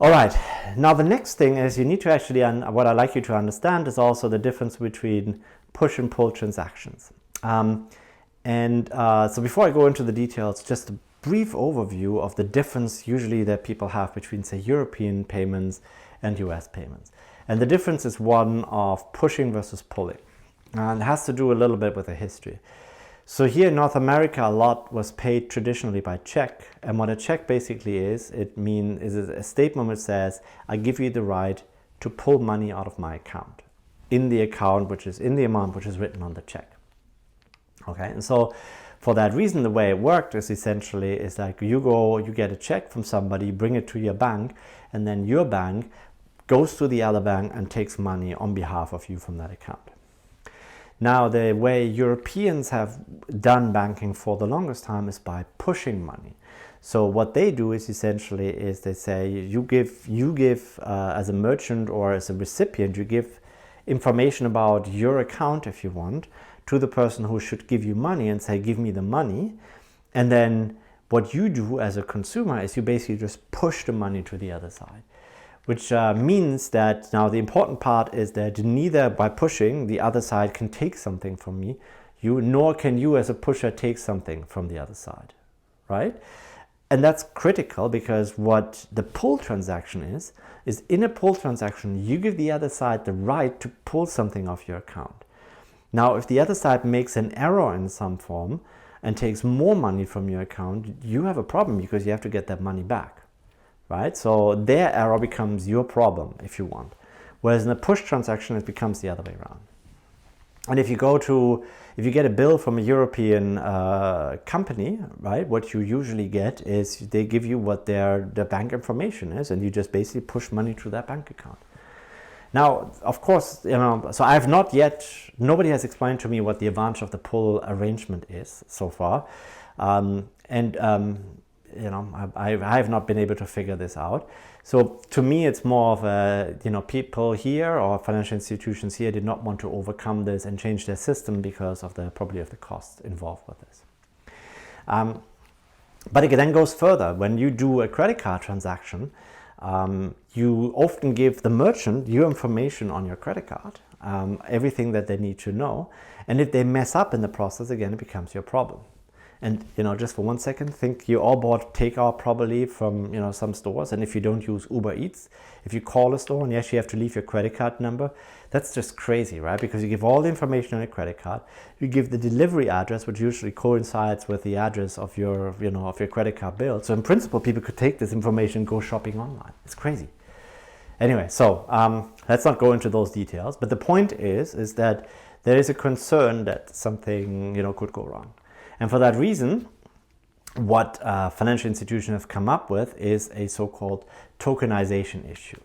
All right, now the next thing is you need to actually, what I'd like you to understand is also the difference between push and pull transactions. So before I go into the details, just a brief overview of the difference usually that people have between, say, European payments and US payments. And the difference is one of pushing versus pulling. And it has to do a little bit with the history. So here in North America, a lot was paid traditionally by check. And what a check basically is a statement which says, I give you the right to pull money out of my account in the account, which is in the amount which is written on the check. Okay, and so for that reason, the way it worked is essentially is like you get a check from somebody, bring it to your bank, and then your bank goes to the other bank and takes money on behalf of you from that account. Now, the way Europeans have done banking for the longest time is by pushing money. So what they do is essentially is they say you give as a merchant or as a recipient, you give information about your account if you want to the person who should give you money and say, give me the money. And then what you do as a consumer is you basically just push the money to the other side. Which means that now the important part is that neither by pushing the other side can take something from me, nor can you as a pusher take something from the other side, right? And that's critical because what the pull transaction is in a pull transaction, you give the other side the right to pull something off your account. Now, if the other side makes an error in some form and takes more money from your account, you have a problem because you have to get that money back. Right? So their error becomes your problem if you want. Whereas in a push transaction, it becomes the other way around. And if you get a bill from a European company, right, what you usually get is they give you what their bank information is, and you just basically push money to that bank account. Now, of course, so nobody has explained to me what the advantage of the pull arrangement is so far. I have not been able to figure this out. So to me, it's more of a, people here or financial institutions here did not want to overcome this and change their system because of probably of the costs involved with this. But it then goes further. When you do a credit card transaction, you often give the merchant your information on your credit card, everything that they need to know. And if they mess up in the process, again, it becomes your problem. And just for 1 second, think you all bought takeout probably from some stores. And if you don't use Uber Eats, if you call a store and you actually have to leave your credit card number, that's just crazy, right? Because you give all the information on your credit card, you give the delivery address, which usually coincides with the address of your credit card bill. So in principle, people could take this information and go shopping online. It's crazy. Anyway, so let's not go into those details. But the point is that there is a concern that something could go wrong. And for that reason, what financial institutions have come up with is a so-called tokenization issue.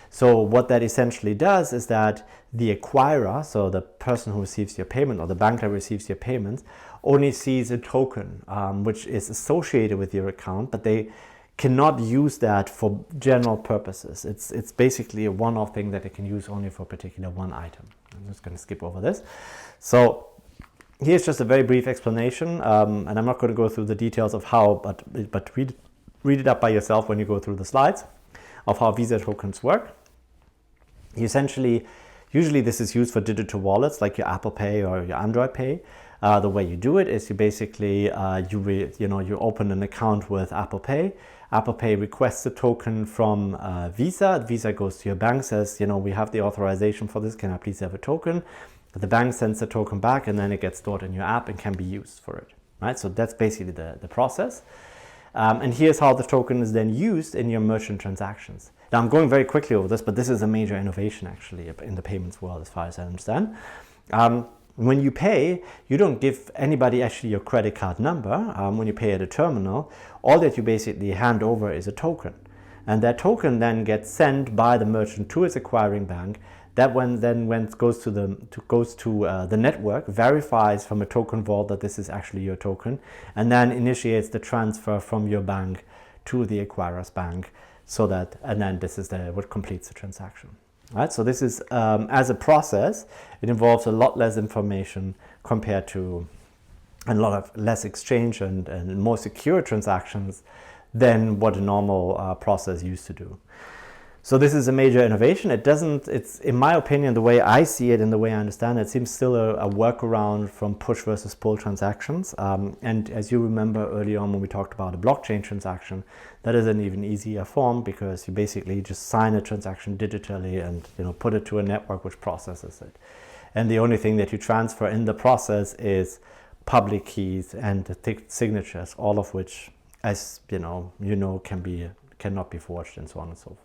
So what that essentially does is that the acquirer, so the person who receives your payment or the bank that receives your payments, only sees a token which is associated with your account, but they cannot use that for general purposes. It's basically a one-off thing that they can use only for a particular one item. I'm just going to skip over this. So here's just a very brief explanation, and I'm not going to go through the details of how, but read it up by yourself when you go through the slides of how Visa tokens work. Usually this is used for digital wallets like your Apple Pay or your Android Pay. The way you do it is you basically you open an account with Apple Pay. Apple Pay requests a token from Visa. Visa goes to your bank, says, we have the authorization for this. Can I please have a token? The bank sends the token back, and then it gets stored in your app and can be used for it. Right? So that's basically the process. And here's how the token is then used in your merchant transactions. Now, I'm going very quickly over this, but this is a major innovation actually in the payments world as far as I understand. When you pay, you don't give anybody actually your credit card number. When you pay at a terminal, all that you basically hand over is a token. And that token then gets sent by the merchant to its acquiring bank. That when it goes to the network, verifies from a token vault that this is actually your token, and then initiates the transfer from your bank to the acquirer's bank, and then this is what completes the transaction. Right? So this is as a process, it involves a lot less information compared to a lot of less exchange and more secure transactions than what a normal process used to do. So this is a major innovation. It's in my opinion, the way I see it and the way I understand it, seems still a workaround from push versus pull transactions. And as you remember early on when we talked about a blockchain transaction, that is an even easier form because you basically just sign a transaction digitally and put it to a network which processes it. And the only thing that you transfer in the process is public keys and the signatures, all of which, as cannot be forged and so on and so forth.